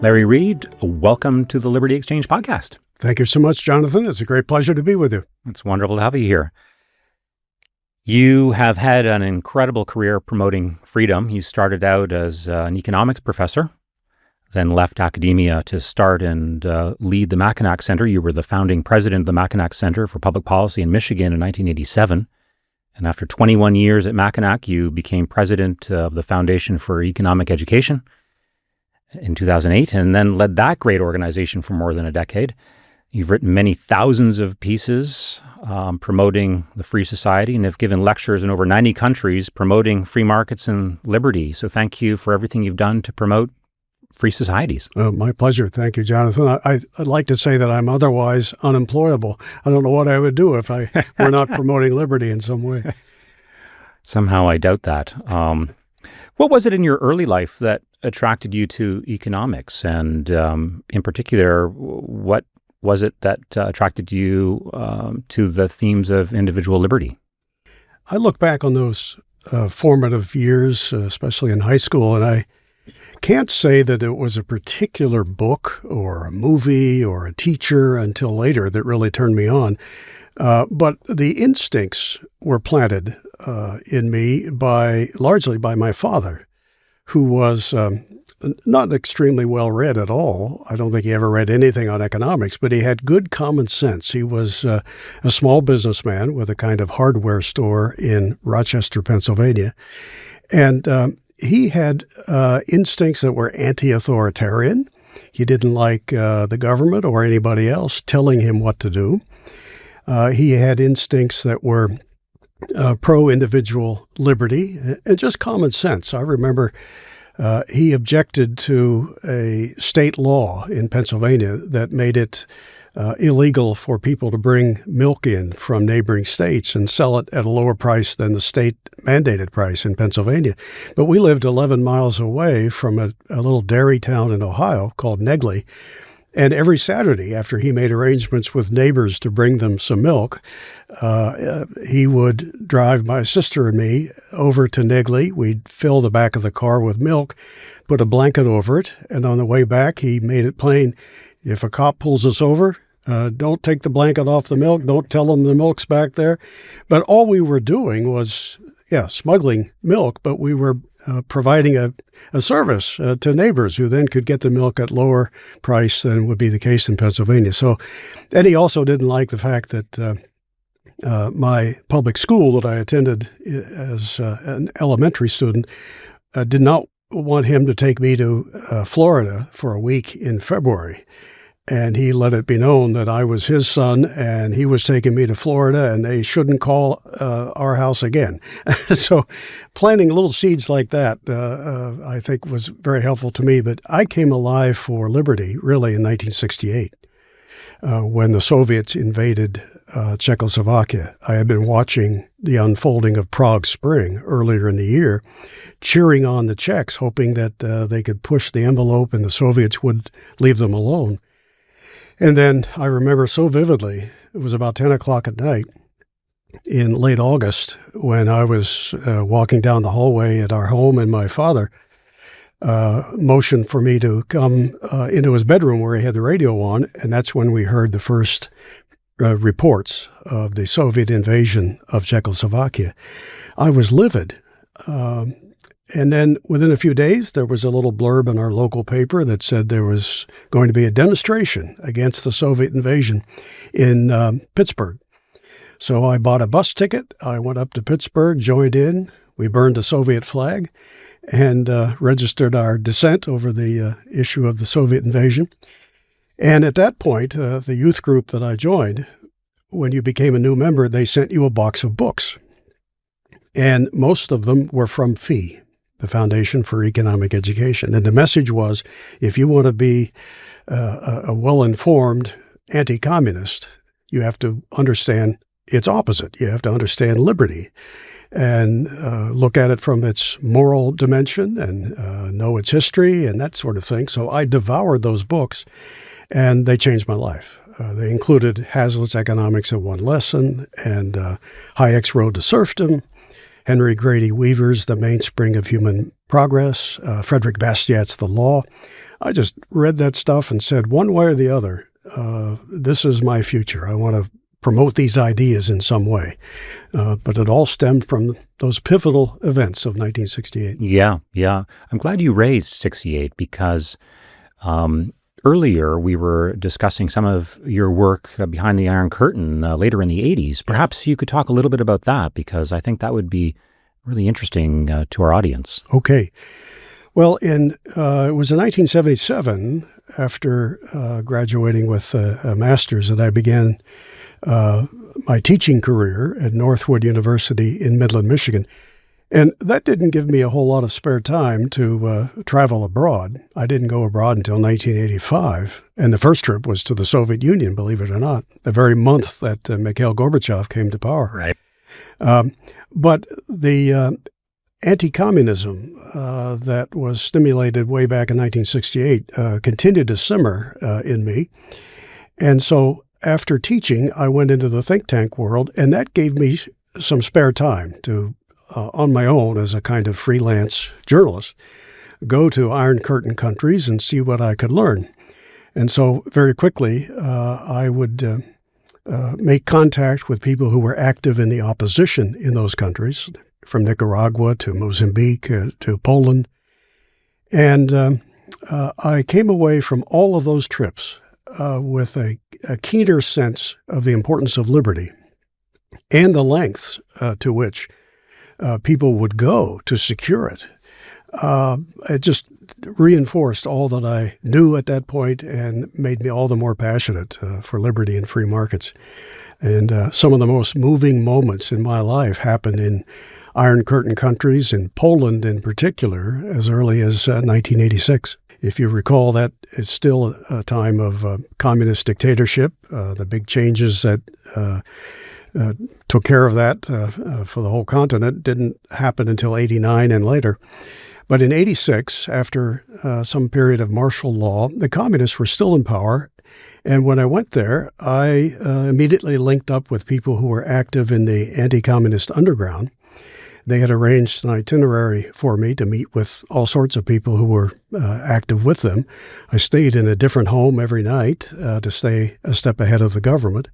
Larry Read, welcome to the Liberty Exchange podcast. Thank you so much, Jonathan. It's a great pleasure to be with you. It's wonderful to have you here. You have had an incredible career promoting freedom. You started out as an economics professor, then left academia to start and lead the Mackinac Center. You were the founding president of the Mackinac Center for Public Policy in Michigan in 1987. And after 21 years at Mackinac, you became president of the Foundation for Economic Education in 2008, and then led that great organization for more than a decade. You've written many thousands of pieces promoting the free society and have given lectures in over 90 countries promoting free markets and liberty. So thank you for everything you've done to promote free societies. My pleasure. Thank you, Jonathan. I'd like to say that I'm otherwise unemployable. I don't know what I would do if I were not promoting liberty in some way. Somehow I doubt that. What was it in your early life that attracted you to economics? And in particular, what was it that attracted you to the themes of individual liberty? I look back on those formative years, especially in high school, and I can't say that it was a particular book or a movie or a teacher until later that really turned me on. But the instincts were planted in me largely by my father, who was not extremely well read at all. I don't think he ever read anything on economics, but he had good common sense. He was a small businessman with a kind of hardware store in Rochester, Pennsylvania. And he had instincts that were anti-authoritarian. He didn't like the government or anybody else telling him what to do. He had instincts that were pro-individual liberty and just common sense. I remember he objected to a state law in Pennsylvania that made it illegal for people to bring milk in from neighboring states and sell it at a lower price than the state mandated price in Pennsylvania. But we lived 11 miles away from a little dairy town in Ohio called Negley. And every Saturday, after he made arrangements with neighbors to bring them some milk, he would drive my sister and me over to Negley. We'd fill the back of the car with milk, put a blanket over it, and on the way back, he made it plain, if a cop pulls us over, don't take the blanket off the milk, don't tell them the milk's back there. But all we were doing was, smuggling milk, but we were providing a service to neighbors who then could get the milk at lower price than would be the case in Pennsylvania. So, and he also didn't like the fact that my public school that I attended as an elementary student did not want him to take me to Florida for a week in February. And he let it be known that I was his son and he was taking me to Florida and they shouldn't call our house again. So planting little seeds like that, I think was very helpful to me. But I came alive for liberty really in 1968 when the Soviets invaded Czechoslovakia. I had been watching the unfolding of Prague Spring earlier in the year, cheering on the Czechs, hoping that they could push the envelope and the Soviets would leave them alone. And then I remember so vividly, it was about 10 o'clock at night in late August when I was walking down the hallway at our home, and my father motioned for me to come into his bedroom where he had the radio on, and that's when we heard the first reports of the Soviet invasion of Czechoslovakia. I was livid. And then within a few days, there was a little blurb in our local paper that said there was going to be a demonstration against the Soviet invasion in Pittsburgh. So I bought a bus ticket. I went up to Pittsburgh, joined in. We burned a Soviet flag and registered our dissent over the issue of the Soviet invasion. And at that point, the youth group that I joined, when you became a new member, they sent you a box of books. And most of them were from FEE, the Foundation for Economic Education. And the message was, if you want to be a well-informed anti-communist, you have to understand its opposite. You have to understand liberty and look at it from its moral dimension and know its history and that sort of thing. So I devoured those books, and they changed my life. They included Hazlitt's Economics in One Lesson and Hayek's Road to Serfdom, Henry Grady Weaver's The Mainspring of Human Progress, Frederick Bastiat's The Law. I just read that stuff and said, one way or the other, this is my future. I want to promote these ideas in some way. But it all stemmed from those pivotal events of 1968. Yeah. I'm glad you raised 68 because earlier we were discussing some of your work behind the Iron Curtain later in the 80s. Perhaps you could talk a little bit about that because I think that would be really interesting to our audience. Okay. Well, it was in 1977, after graduating with a master's, that I began my teaching career at Northwood University in Midland, Michigan. And that didn't give me a whole lot of spare time to travel abroad. I didn't go abroad until 1985. And the first trip was to the Soviet Union, believe it or not, the very month that Mikhail Gorbachev came to power. Right. But the anti-communism that was stimulated way back in 1968 continued to simmer in me. And so after teaching, I went into the think tank world, and that gave me some spare time to, on my own as a kind of freelance journalist, go to Iron Curtain countries and see what I could learn. And so very quickly, I would make contact with people who were active in the opposition in those countries, from Nicaragua to Mozambique to Poland. And I came away from all of those trips with a keener sense of the importance of liberty and the lengths to which people would go to secure it. It just reinforced all that I knew at that point and made me all the more passionate for liberty and free markets. And some of the most moving moments in my life happened in Iron Curtain countries, in Poland in particular, as early as 1986. If you recall, that is still a time of communist dictatorship. The big changes that took care of that for the whole continent didn't happen until 89 and later. But in 86, after some period of martial law, the communists were still in power. And when I went there, I immediately linked up with people who were active in the anti-communist underground. They had arranged an itinerary for me to meet with all sorts of people who were active with them. I stayed in a different home every night to stay a step ahead of the government.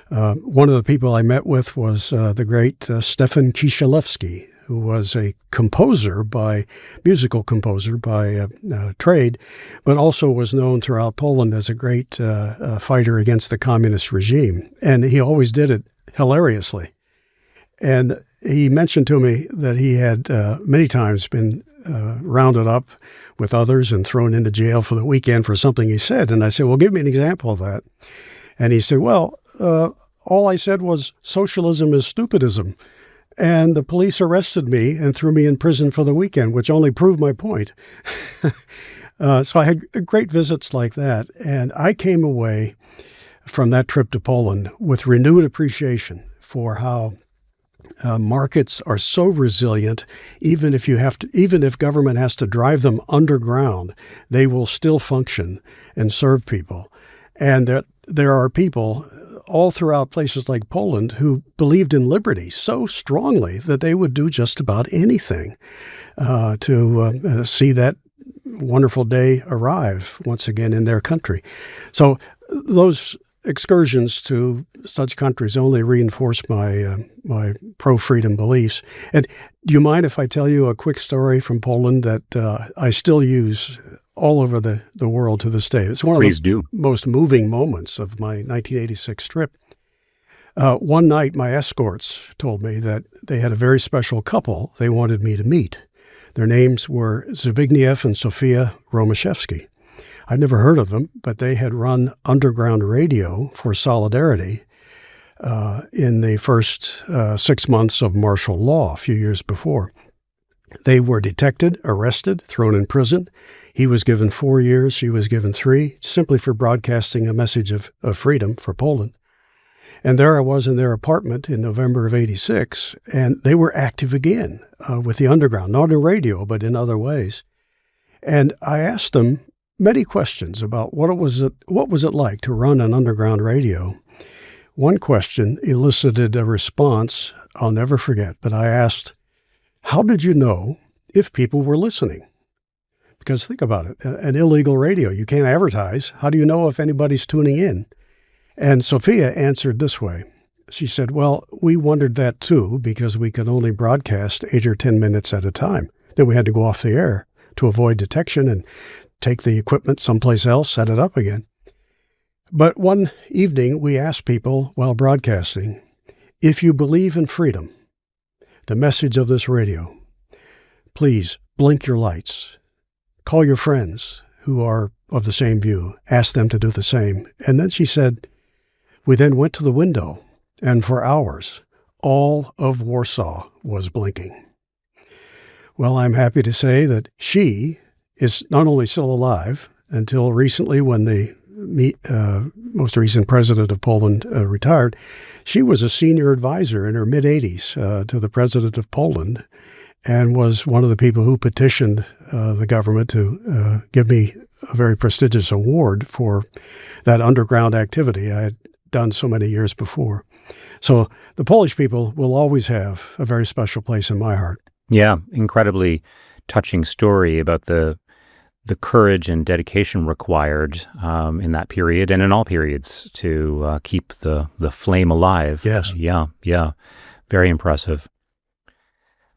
One of the people I met with was the great Stefan Kisielewski, who was a musical composer by trade, but also was known throughout Poland as a great fighter against the communist regime. And he always did it hilariously. And he mentioned to me that he had many times been rounded up with others and thrown into jail for the weekend for something he said. And I said, well, give me an example of that. And he said, well, all I said was socialism is stupidism. And the police arrested me and threw me in prison for the weekend, which only proved my point. So I had great visits like that. And I came away from that trip to Poland with renewed appreciation for how markets are so resilient. Even if government has to drive them underground, they will still function and serve people. And that there are people all throughout places like Poland who believed in liberty so strongly that they would do just about anything to see that wonderful day arrive once again in their country. So those excursions to such countries only reinforce my pro-freedom beliefs. And do you mind if I tell you a quick story from Poland that I still use all over the world to this day? It's one of the most moving moments of my 1986 trip. One night, my escorts told me that they had a very special couple they wanted me to meet. Their names were Zbigniew and Sofia Romaszewski. I'd never heard of them, but they had run underground radio for Solidarity in the first 6 months of martial law a few years before. They were detected, arrested, thrown in prison. He was given 4 years, she was given 3, simply for broadcasting a message of freedom for Poland. And there I was in their apartment in November of 86, and they were active again with the underground, not in radio, but in other ways. And I asked them many questions about what was it like to run an underground radio. One question elicited a response I'll never forget, but I asked, How did you know if people were listening? Because think about it, an illegal radio, you can't advertise. How do you know if anybody's tuning in? And Sophia answered this way. She said, well, we wondered that too, because we could only broadcast 8 or 10 minutes at a time. Then we had to go off the air to avoid detection and take the equipment someplace else, set it up again. But one evening, we asked people while broadcasting, if you believe in freedom, the message of this radio, please blink your lights. Call your friends who are of the same view. Ask them to do the same. And then she said, we then went to the window, and for hours, all of Warsaw was blinking. Well, I'm happy to say that she is not only still alive until recently when the most recent president of Poland retired. She was a senior advisor in her mid-80s to the president of Poland and was one of the people who petitioned the government to give me a very prestigious award for that underground activity I had done so many years before. So the Polish people will always have a very special place in my heart. Yeah, incredibly touching story about the courage and dedication required in that period and in all periods to keep the flame alive. Yes. Yeah. Very impressive.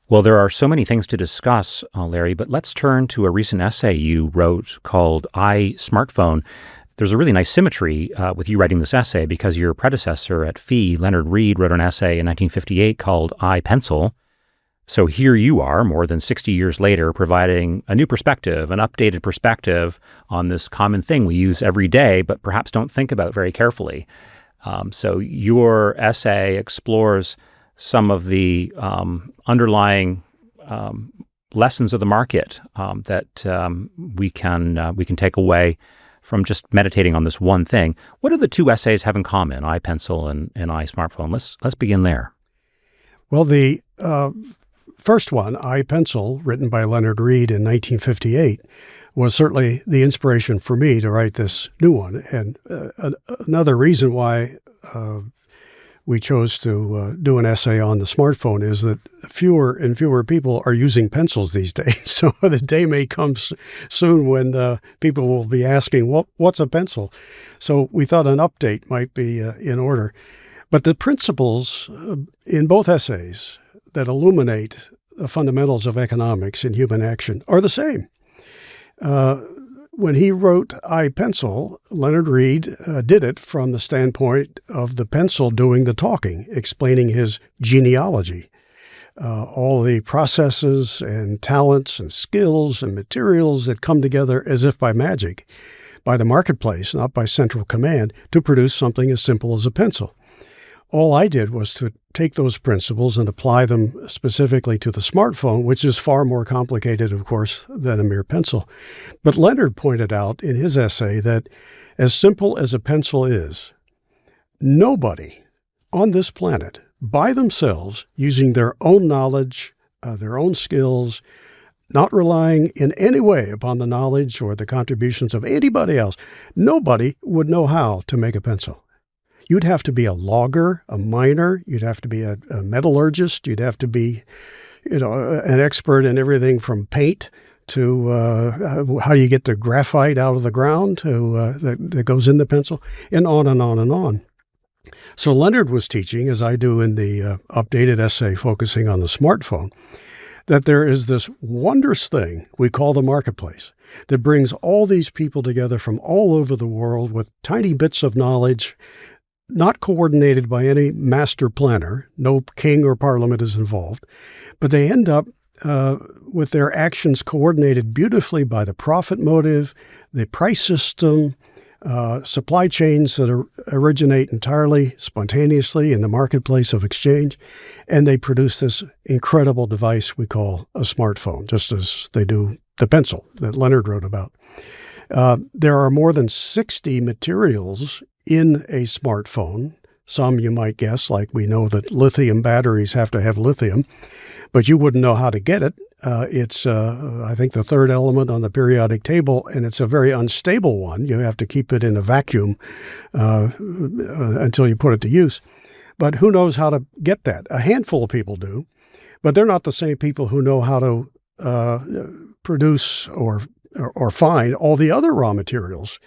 Well, there are so many things to discuss, Larry, but let's turn to a recent essay you wrote called I, Smartphone. There's a really nice symmetry with you writing this essay because your predecessor at FEE, Leonard Read, wrote an essay in 1958 called I, Pencil. So here you are, more than 60 years later, providing a new perspective, an updated perspective on this common thing we use every day, but perhaps don't think about very carefully. So your essay explores some of the underlying lessons of the market that we can take away from just meditating on this one thing. What do the two essays have in common, iPencil and iSmartphone? Let's begin there. Well, the first one, iPencil, written by Leonard Read in 1958, was certainly the inspiration for me to write this new one. And another reason why we chose to do an essay on the smartphone is that fewer and fewer people are using pencils these days. So the day may come soon when people will be asking, what's a pencil? So we thought an update might be in order. But the principles in both essays that illuminate the fundamentals of economics and human action are the same. When he wrote iPencil, Leonard Read did it from the standpoint of the pencil doing the talking, explaining his genealogy, all the processes and talents and skills and materials that come together as if by magic, by the marketplace, not by central command, to produce something as simple as a pencil. All I did was to take those principles and apply them specifically to the smartphone, which is far more complicated, of course, than a mere pencil. But Leonard pointed out in his essay that as simple as a pencil is, nobody on this planet, by themselves, using their own knowledge, their own skills, not relying in any way upon the knowledge or the contributions of anybody else, nobody would know how to make a pencil. You'd have to be a logger, a miner. You'd have to be a metallurgist. You'd have to be, an expert in everything from paint to how do you get the graphite out of the ground that goes in the pencil, and on and on and on. So Leonard was teaching, as I do in the updated essay focusing on the smartphone, that there is this wondrous thing we call the marketplace that brings all these people together from all over the world with tiny bits of knowledge, not coordinated by any master planner. No king or parliament is involved, but they end up with their actions coordinated beautifully by the profit motive, the price system, supply chains that originate entirely spontaneously in the marketplace of exchange, and they produce this incredible device we call a smartphone, just as they do the pencil that Leonard wrote about. There are more than 60 materials in a smartphone. Some you might guess, like we know that lithium batteries have to have lithium, but you wouldn't know how to get it. It's, I think, the third element on the periodic table, and it's a very unstable one. You have to keep it in a vacuum until you put it to use. But who knows how to get that? A handful of people do. but they're not the same people who know how to produce or find all the other raw materials.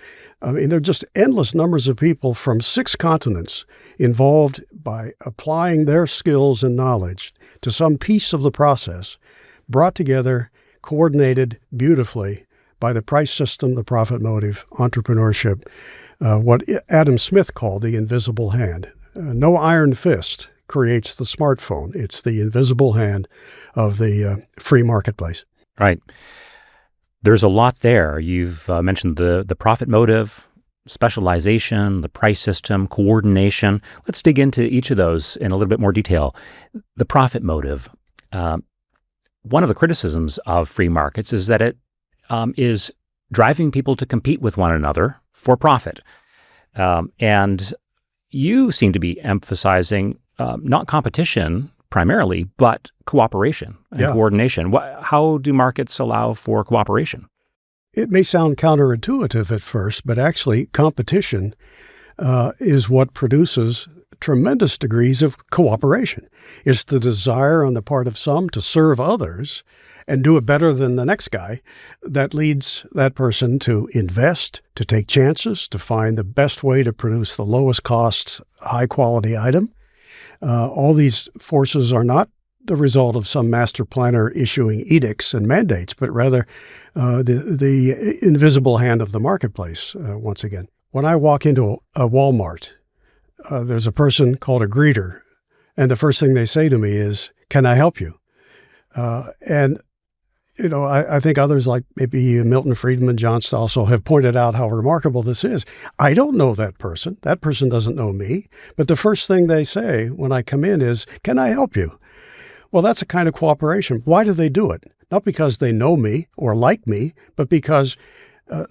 I mean, there are just endless numbers of people from 6 continents involved by applying their skills and knowledge to some piece of the process, brought together, coordinated beautifully by the price system, the profit motive, entrepreneurship, what Adam Smith called the invisible hand. No iron fist creates the smartphone. It's the invisible hand of the free marketplace. Right. There's a lot there. You've mentioned the profit motive, specialization, the price system, coordination. Let's dig into each of those in a little bit more detail. The profit motive. One of the criticisms of free markets is that it is driving people to compete with one another for profit. And you seem to be emphasizing not competition primarily, but cooperation and coordination. How do markets allow for cooperation? It may sound counterintuitive at first, but actually competition is what produces tremendous degrees of cooperation. It's the desire on the part of some to serve others and do it better than the next guy that leads that person to invest, to take chances, to find the best way to produce the lowest cost, high quality item. All these forces are not the result of some master planner issuing edicts and mandates, but rather the invisible hand of the marketplace, once again. When I walk into a Walmart, there's a person called a greeter, and the first thing they say to me is, "Can I help you?" And you know, I think others like maybe Milton Friedman, John Stossel have pointed out how remarkable this is. I don't know that person. That person doesn't know me. But the first thing they say when I come in is, "Can I help you?" Well, that's a kind of cooperation. Why do they do it? Not because they know me or like me, but because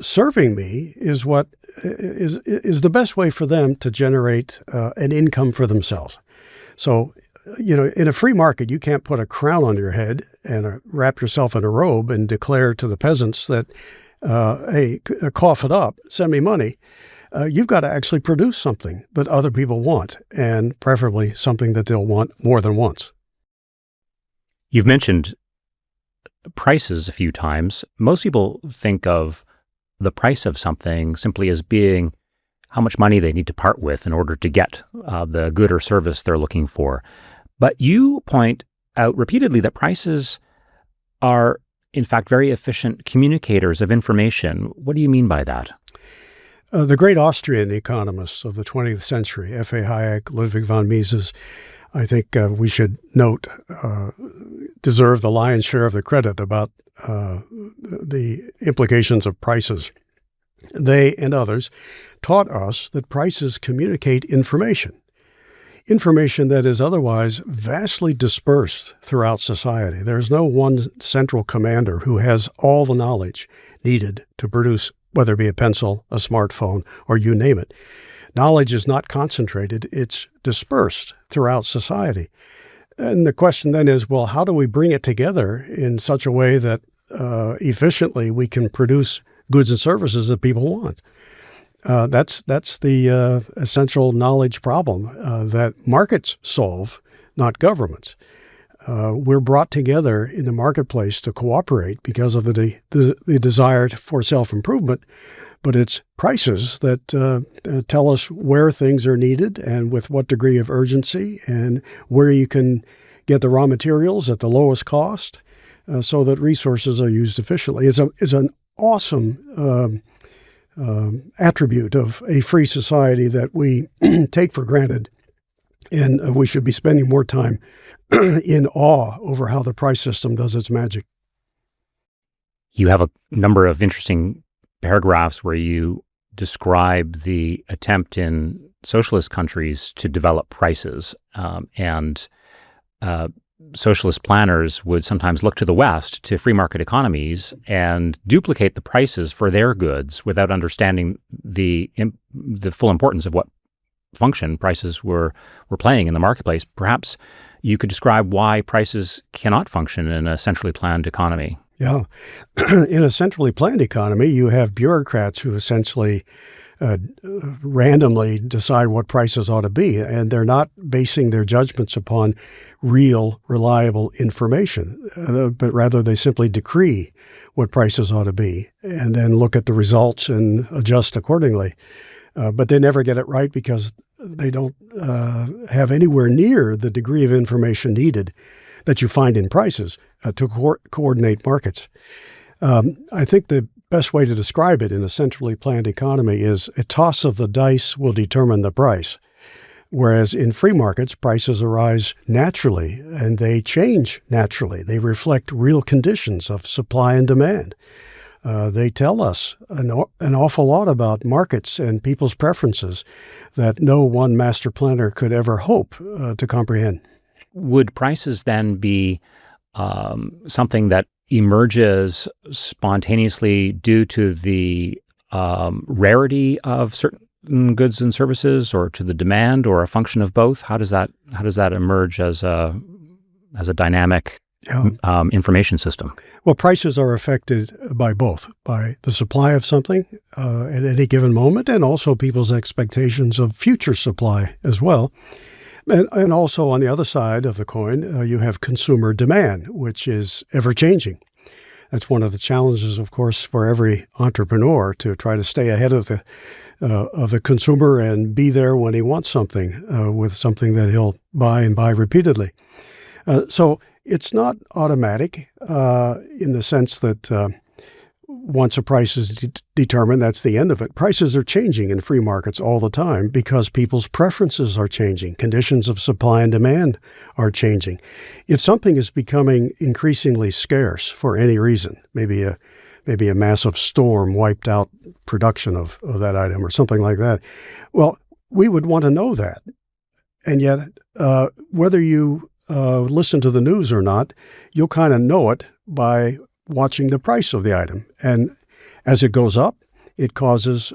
serving me is what is the best way for them to generate an income for themselves. So, you know, in a free market, you can't put a crown on your head and wrap yourself in a robe and declare to the peasants that, hey, cough it up, send me money. You've got to actually produce something that other people want, and preferably something that they'll want more than once. You've mentioned prices a few times. Most people think of the price of something simply as being how much money they need to part with in order to get the good or service they're looking for. But you point out repeatedly that prices are, in fact, very efficient communicators of information. What do you mean by that? The great Austrian economists of the 20th century, F.A. Hayek, Ludwig von Mises, I think we should note, deserve the lion's share of the credit about the implications of prices. They and others taught us that prices communicate information that is otherwise vastly dispersed throughout society. There's no one central commander who has all the knowledge needed to produce, whether it be a pencil, a smartphone, or you name it. Knowledge is not concentrated, it's dispersed throughout society. And the question then is, well, how do we bring it together in such a way that efficiently we can produce goods and services that people want? That's the essential knowledge problem that markets solve, not governments. We're brought together in the marketplace to cooperate because of the desire for self-improvement, but it's prices that tell us where things are needed and with what degree of urgency and where you can get the raw materials at the lowest cost so that resources are used efficiently. It's an awesome attribute of a free society that we take for granted, and we should be spending more time in awe over how the price system does its magic. You have a number of interesting paragraphs where you describe the attempt in socialist countries to develop prices, and socialist planners would sometimes look to the West, to free market economies, and duplicate the prices for their goods without understanding the full importance of what function prices were playing in the marketplace. Perhaps you could describe why prices cannot function in a centrally planned economy. Yeah. In a centrally planned economy, you have bureaucrats who essentially randomly decide what prices ought to be, and they're not basing their judgments upon real, reliable information, but rather they simply decree what prices ought to be and then look at the results and adjust accordingly. But they never get it right because they don't have anywhere near the degree of information needed that you find in prices to coordinate markets. I think the best way to describe it in a centrally planned economy is a toss of the dice will determine the price. Whereas in free markets, prices arise naturally and they change naturally. They reflect real conditions of supply and demand. They tell us an awful lot about markets and people's preferences that no one master planner could ever hope to comprehend. Would prices then be something that emerges spontaneously due to the rarity of certain goods and services, or to the demand, or a function of both? How does that emerge as a dynamic information system? Well, prices are affected by both, by the supply of something at any given moment, and also people's expectations of future supply as well. And also on the other side of the coin, you have consumer demand, which is ever-changing. That's one of the challenges, of course, for every entrepreneur, to try to stay ahead of the consumer and be there when he wants something, with something that he'll buy and buy repeatedly. So it's not automatic in the sense that once a price is determined, that's the end of it. Prices are changing in free markets all the time because people's preferences are changing. Conditions of supply and demand are changing. If something is becoming increasingly scarce for any reason, maybe a massive storm wiped out production of that item or something like that, well, we would want to know that. And yet, whether you listen to the news or not, you'll kind of know it by watching the price of the item. And as it goes up, it causes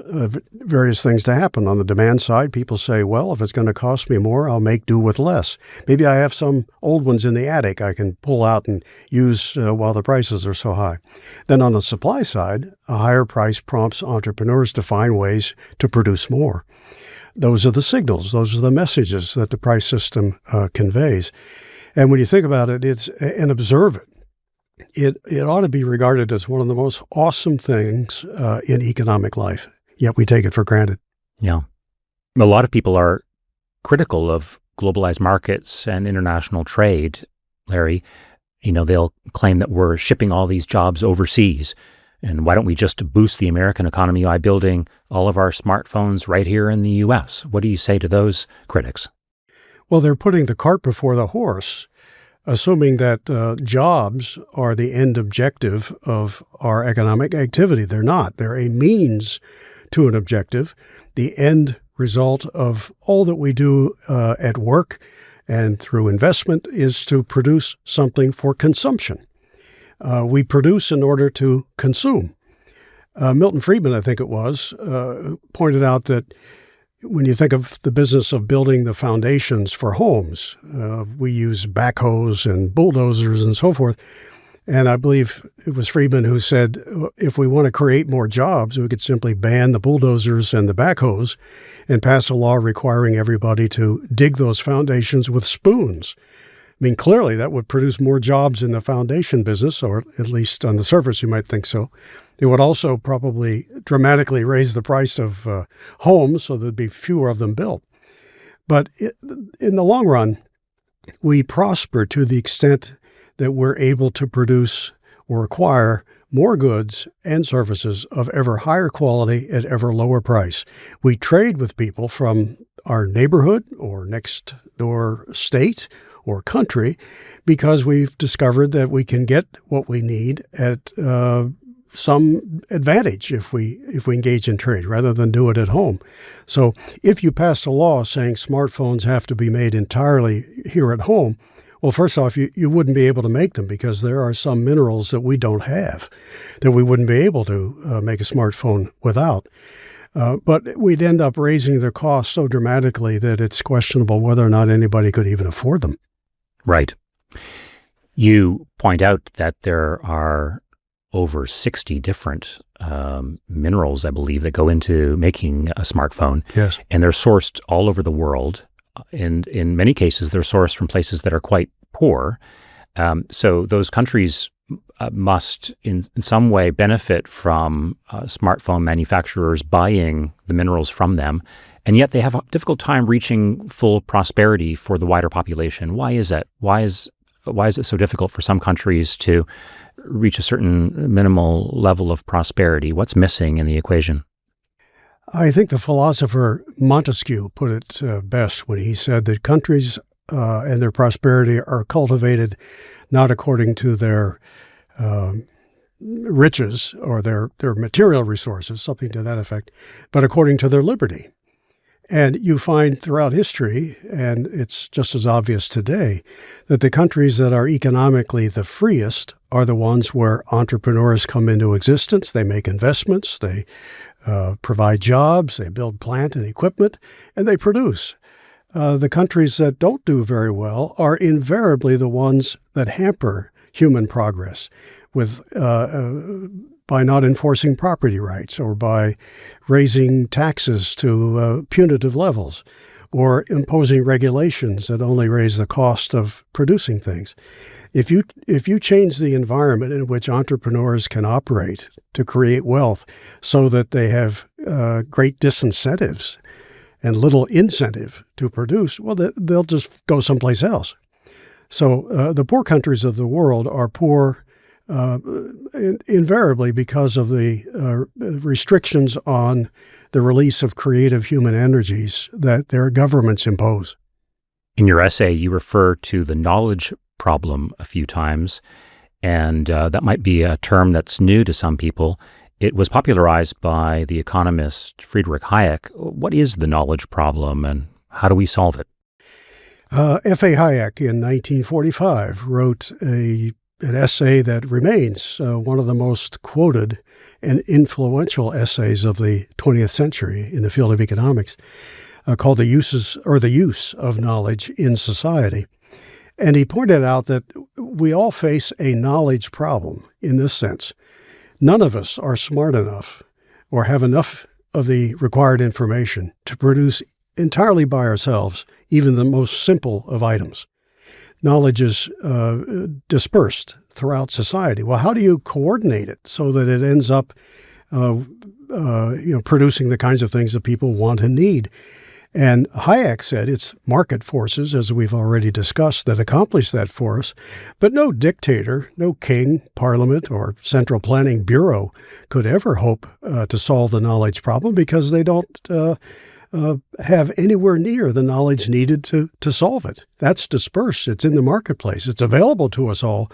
various things to happen. On the demand side, people say, well, if it's going to cost me more, I'll make do with less. Maybe I have some old ones in the attic I can pull out and use while the prices are so high. Then on the supply side, a higher price prompts entrepreneurs to find ways to produce more. Those are the signals. Those are the messages that the price system conveys. And when you think about it, and observe it, it ought to be regarded as one of the most awesome things in economic life, yet we take it for granted. Yeah. A lot of people are critical of globalized markets and international trade, Larry. They'll claim that we're shipping all these jobs overseas. And why don't we just boost the American economy by building all of our smartphones right here in the U.S.? What do you say to those critics? Well, they're putting the cart before the horse, assuming that jobs are the end objective of our economic activity. They're not. They're a means to an objective. The end result of all that we do at work and through investment is to produce something for consumption. We produce in order to consume. Milton Friedman, I think it was, pointed out that when you think of the business of building the foundations for homes, we use backhoes and bulldozers and so forth. And I believe it was Friedman who said, if we want to create more jobs, we could simply ban the bulldozers and the backhoes and pass a law requiring everybody to dig those foundations with spoons. I mean, clearly that would produce more jobs in the foundation business, or at least on the surface you might think so. It would also probably dramatically raise the price of homes, so there'd be fewer of them built. But in the long run, we prosper to the extent that we're able to produce or acquire more goods and services of ever higher quality at ever lower price. We trade with people from our neighborhood or next door state or country because we've discovered that we can get what we need at some advantage if we engage in trade rather than do it at home. So if you passed a law saying smartphones have to be made entirely here at home, well, first off, you wouldn't be able to make them because there are some minerals that we don't have that we wouldn't be able to make a smartphone without. But we'd end up raising their cost so dramatically that it's questionable whether or not anybody could even afford them. Right. You point out that there are over 60 different minerals, I believe, that go into making a smartphone. Yes. And they're sourced all over the world. And in many cases, they're sourced from places that are quite poor. So those countries must in some way benefit from smartphone manufacturers buying the minerals from them. And yet they have a difficult time reaching full prosperity for the wider population. Why is that? Why is it so difficult for some countries to reach a certain minimal level of prosperity? What's missing in the equation? I think the philosopher Montesquieu put it best when he said that countries and their prosperity are cultivated not according to their riches or their material resources, something to that effect, but according to their liberty. And you find throughout history, and it's just as obvious today, that the countries that are economically the freest are the ones where entrepreneurs come into existence. They make investments, they provide jobs, they build plant and equipment, and they produce. The countries that don't do very well are invariably the ones that hamper human progress with by not enforcing property rights or by raising taxes to punitive levels or imposing regulations that only raise the cost of producing things. If you change the environment in which entrepreneurs can operate to create wealth so that they have great disincentives and little incentive to produce, well, they'll just go someplace else. So the poor countries of the world are poor invariably because of the restrictions on the release of creative human energies that their governments impose. In your essay, you refer to the knowledge problem a few times, and that might be a term that's new to some people. It was popularized by the economist Friedrich Hayek. What is the knowledge problem, and how do we solve it? F.A. Hayek in 1945 wrote an essay that remains one of the most quoted and influential essays of the 20th century in the field of economics, called The Use of Knowledge in Society. And he pointed out that we all face a knowledge problem in this sense. None of us are smart enough or have enough of the required information to produce entirely by ourselves even the most simple of items. Knowledge is dispersed throughout society. Well, how do you coordinate it so that it ends up producing the kinds of things that people want and need? And Hayek said it's market forces, as we've already discussed, that accomplish that for us. But no dictator, no king, parliament, or central planning bureau could ever hope to solve the knowledge problem because they don't have anywhere near the knowledge needed to solve it. That's dispersed. It's in the marketplace. It's available to us all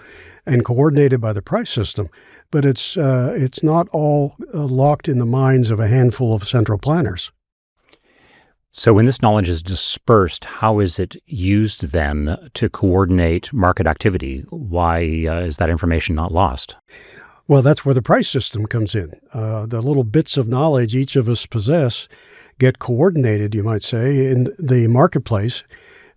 and coordinated by the price system. But it's not all locked in the minds of a handful of central planners. So when this knowledge is dispersed, how is it used then to coordinate market activity? Why is that information not lost? Well, that's where the price system comes in. The little bits of knowledge each of us possess get coordinated, you might say, in the marketplace.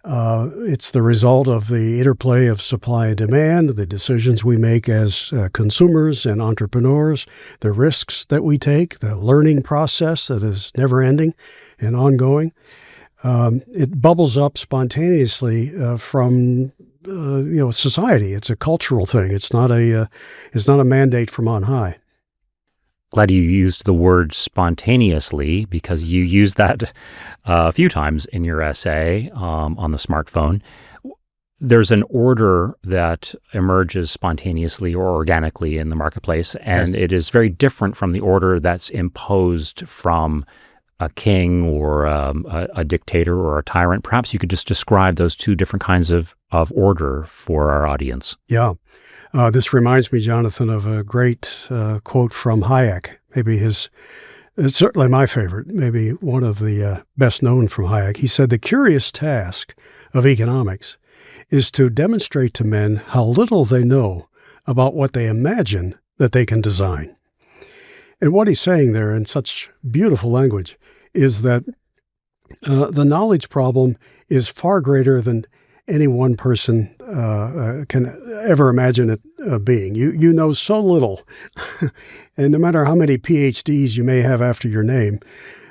It's the result of the interplay of supply and demand, the decisions we make as consumers and entrepreneurs, the risks that we take, the learning process that is never-ending and ongoing. It bubbles up spontaneously from society. It's a cultural thing. It's not a mandate from on high. Glad you used the word spontaneously, because you used that a few times in your essay on the smartphone. There's an order that emerges spontaneously or organically in the marketplace, and Yes. it is very different from the order that's imposed from a king or a dictator or a tyrant. Perhaps you could just describe those two different kinds of order for our audience. Yeah. This reminds me, Jonathan, of a great quote from Hayek. It's certainly my favorite, maybe one of the best known from Hayek. He said, "The curious task of economics is to demonstrate to men how little they know about what they imagine that they can design." And what he's saying there in such beautiful language is that the knowledge problem is far greater than any one person can ever imagine it being. You know so little, and no matter how many PhDs you may have after your name,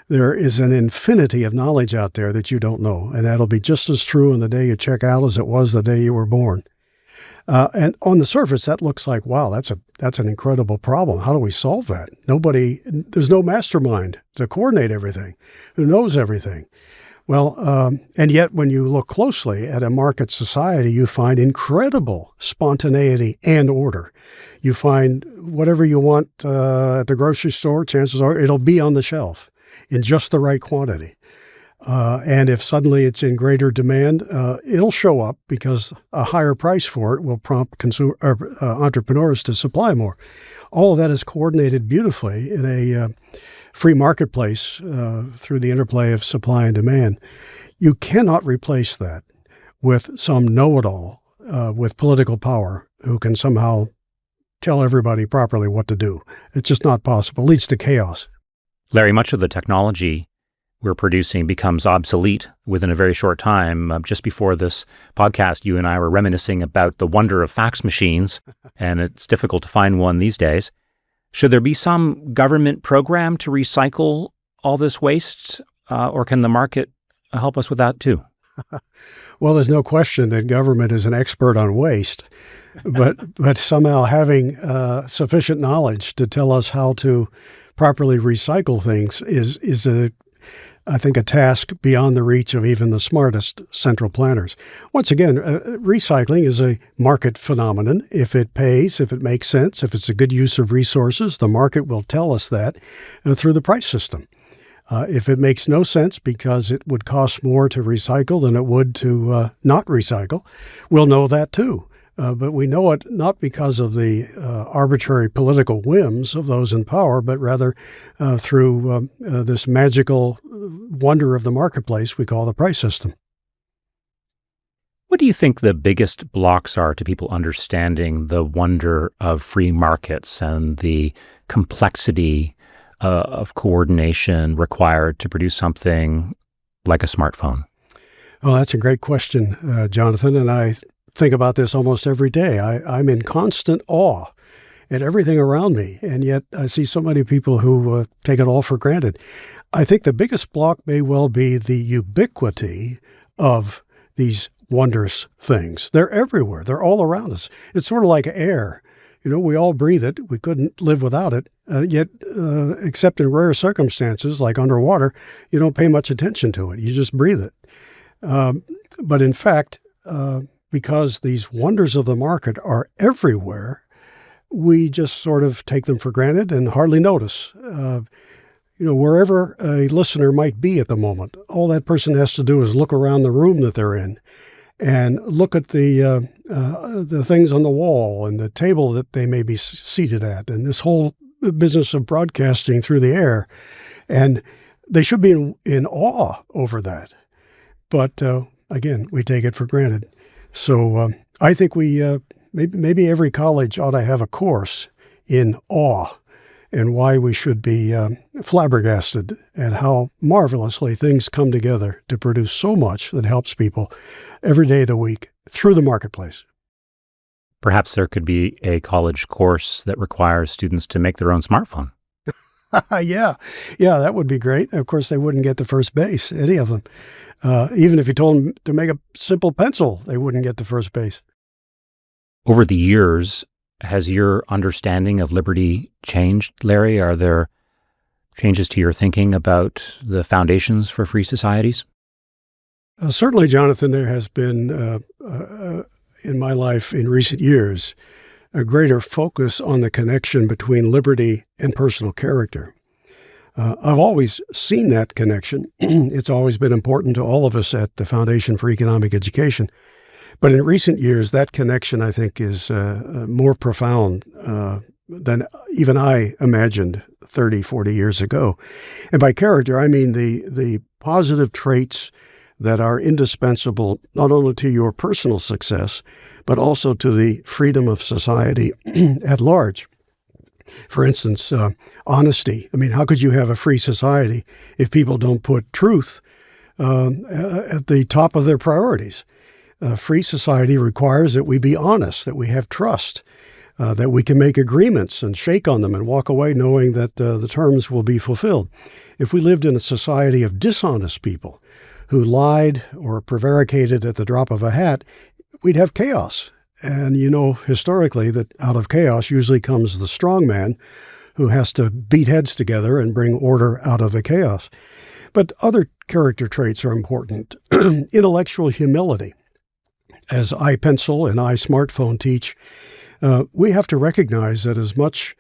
there is an infinity of knowledge out there that you don't know, and that'll be just as true on the day you check out as it was the day you were born. And on the surface, that looks like, wow, that's an incredible problem. How do we solve that? There's no mastermind to coordinate everything, who knows everything. Well, and yet when you look closely at a market society, you find incredible spontaneity and order. You find whatever you want at the grocery store, chances are it'll be on the shelf in just the right quantity. And if suddenly it's in greater demand, it'll show up because a higher price for it will prompt entrepreneurs to supply more. All of that is coordinated beautifully in a free marketplace through the interplay of supply and demand. You cannot replace that with some know-it-all with political power who can somehow tell everybody properly what to do. It's just not possible. It leads to chaos. Larry, much of the technology we're producing becomes obsolete within a very short time. Just before this podcast, you and I were reminiscing about the wonder of fax machines, and it's difficult to find one these days. Should there be some government program to recycle all this waste, or can the market help us with that too? Well, there's no question that government is an expert on waste, but somehow having sufficient knowledge to tell us how to properly recycle things is I think, a task beyond the reach of even the smartest central planners. Once again, recycling is a market phenomenon. If it pays, if it makes sense, if it's a good use of resources, the market will tell us that through the price system. If it makes no sense because it would cost more to recycle than it would to not recycle, we'll know that too. But we know it not because of the arbitrary political whims of those in power, but rather through this magical wonder of the marketplace we call the price system. What do you think the biggest blocks are to people understanding the wonder of free markets and the complexity of coordination required to produce something like a smartphone? Well, that's a great question, Jonathan, and I think about this almost every day. I'm in constant awe at everything around me, and yet I see so many people who take it all for granted. I think the biggest block may well be the ubiquity of these wondrous things. They're everywhere. They're all around us. It's sort of like air. We all breathe it. We couldn't live without it. Yet, except in rare circumstances like underwater, you don't pay much attention to it. You just breathe it. But in fact, because these wonders of the market are everywhere, we just sort of take them for granted and hardly notice. Wherever a listener might be at the moment, all that person has to do is look around the room that they're in and look at the things on the wall and the table that they may be seated at, and this whole business of broadcasting through the air. And they should be in awe over that. But again, we take it for granted. So I think maybe every college ought to have a course in awe and why we should be flabbergasted at how marvelously things come together to produce so much that helps people every day of the week through the marketplace. Perhaps there could be a college course that requires students to make their own smartphone. Yeah, that would be great. Of course, they wouldn't get to first base, any of them. Even if you told them to make a simple pencil, they wouldn't get to first base. Over the years, has your understanding of liberty changed, Larry? Are there changes to your thinking about the foundations for free societies? Certainly, Jonathan, there has been, in my life in recent years, a greater focus on the connection between liberty and personal character. I've always seen that connection. It's always been important to all of us at the Foundation for Economic Education. But in recent years, that connection, I think, is more profound than even I imagined 30, 40 years ago. And by character, I mean the positive traits that are indispensable not only to your personal success, but also to the freedom of society at large. For instance, honesty. I mean, how could you have a free society if people don't put truth at the top of their priorities? A free society requires that we be honest, that we have trust, that we can make agreements and shake on them and walk away knowing that the terms will be fulfilled. If we lived in a society of dishonest people who lied or prevaricated at the drop of a hat, we'd have chaos. And you know historically that out of chaos usually comes the strong man who has to beat heads together and bring order out of the chaos. But other character traits are important. Intellectual humility. As iPencil and iSmartphone teach, we have to recognize that as much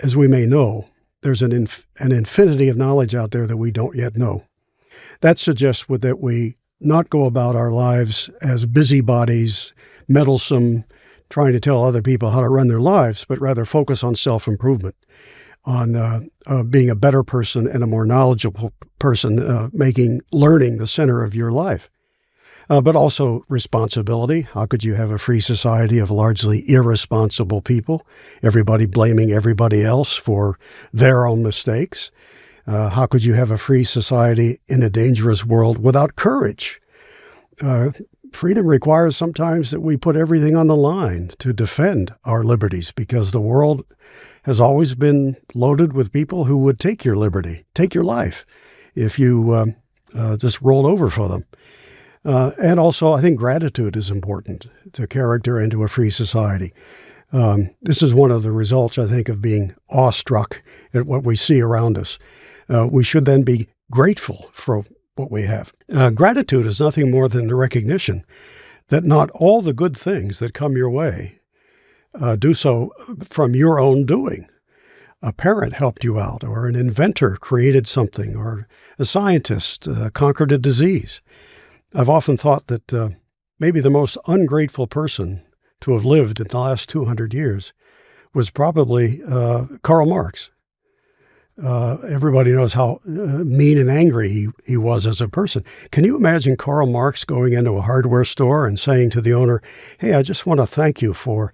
as we may know, there's an infinity of knowledge out there that we don't yet know. That suggests that we not go about our lives as busybodies, meddlesome, trying to tell other people how to run their lives, but rather focus on self-improvement, on being a better person and a more knowledgeable person, making learning the center of your life. But also responsibility. How could you have a free society of largely irresponsible people, everybody blaming everybody else for their own mistakes? How could you have a free society in a dangerous world without courage? Freedom requires sometimes that we put everything on the line to defend our liberties, because the world has always been loaded with people who would take your liberty, take your life, if you just rolled over for them. And also, I think gratitude is important to character and to a free society. This is one of the results, I think, of being awestruck at what we see around us. We should then be grateful for what we have. Gratitude is nothing more than the recognition that not all the good things that come your way do so from your own doing. A parent helped you out, or an inventor created something, or a scientist conquered a disease. I've often thought that maybe the most ungrateful person to have lived in the last 200 years was probably Karl Marx. Everybody knows how mean and angry he was as a person. Can you imagine Karl Marx going into a hardware store and saying to the owner, "Hey, I just want to thank you for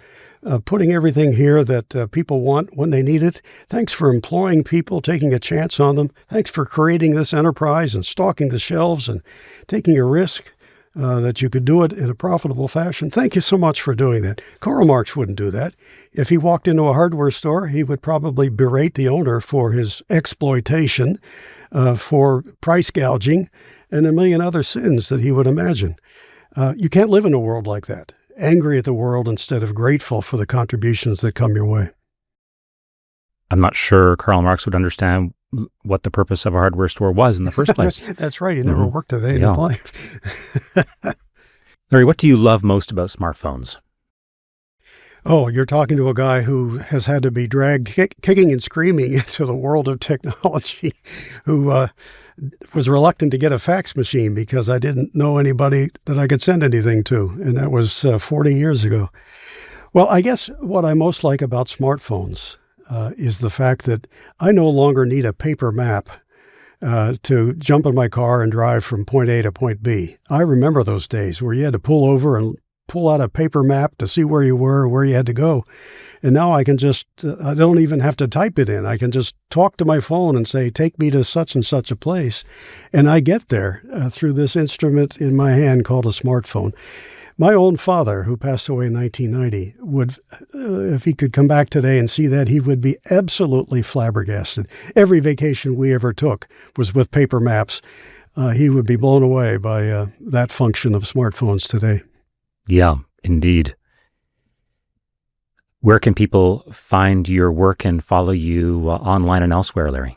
putting everything here that people want when they need it. Thanks for employing people, taking a chance on them. Thanks for creating this enterprise and stocking the shelves and taking a risk that you could do it in a profitable fashion. Thank you so much for doing that." Karl Marx wouldn't do that. If he walked into a hardware store, he would probably berate the owner for his exploitation, for price gouging, and a million other sins that he would imagine. You can't live in a world like that, angry at the world instead of grateful for the contributions that come your way. I'm not sure Karl Marx would understand what the purpose of a hardware store was in the first place. That's right. He never worked a day in his life. Larry, what do you love most about smartphones? Oh, you're talking to a guy who has had to be dragged kicking and screaming into the world of technology, who was reluctant to get a fax machine because I didn't know anybody that I could send anything to. And that was 40 years ago. Well, I guess what I most like about smartphones is the fact that I no longer need a paper map to jump in my car and drive from point A to point B. I remember those days where you had to pull over and pull out a paper map to see where you were, where you had to go. And now I can just, I don't even have to type it in. I can just talk to my phone and say, take me to such and such a place. And I get there through this instrument in my hand called a smartphone. My own father, who passed away in 1990, would, if he could come back today and see that, he would be absolutely flabbergasted. Every vacation we ever took was with paper maps. He would be blown away by that function of smartphones today. Yeah, indeed. Where can people find your work and follow you online and elsewhere, Larry?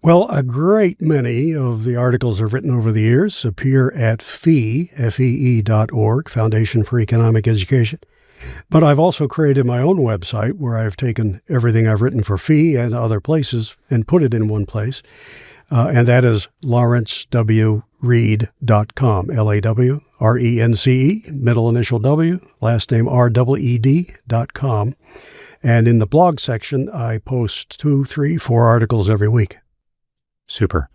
Well, a great many of the articles I've written over the years appear at FEE.org, Foundation for Economic Education. But I've also created my own website where I've taken everything I've written for FEE and other places and put it in one place. And that is lawrencewreed.com, LAWRENCE, middle initial W, last name REED.com. And in the blog section, I post 2, 3, 4 articles every week. Super.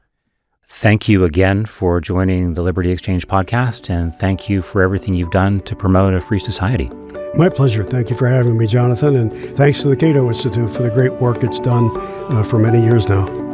Thank you again for joining the Liberty Exchange podcast, and thank you for everything you've done to promote a free society. My pleasure. Thank you for having me, Jonathan, and thanks to the Cato Institute for the great work it's done for many years now.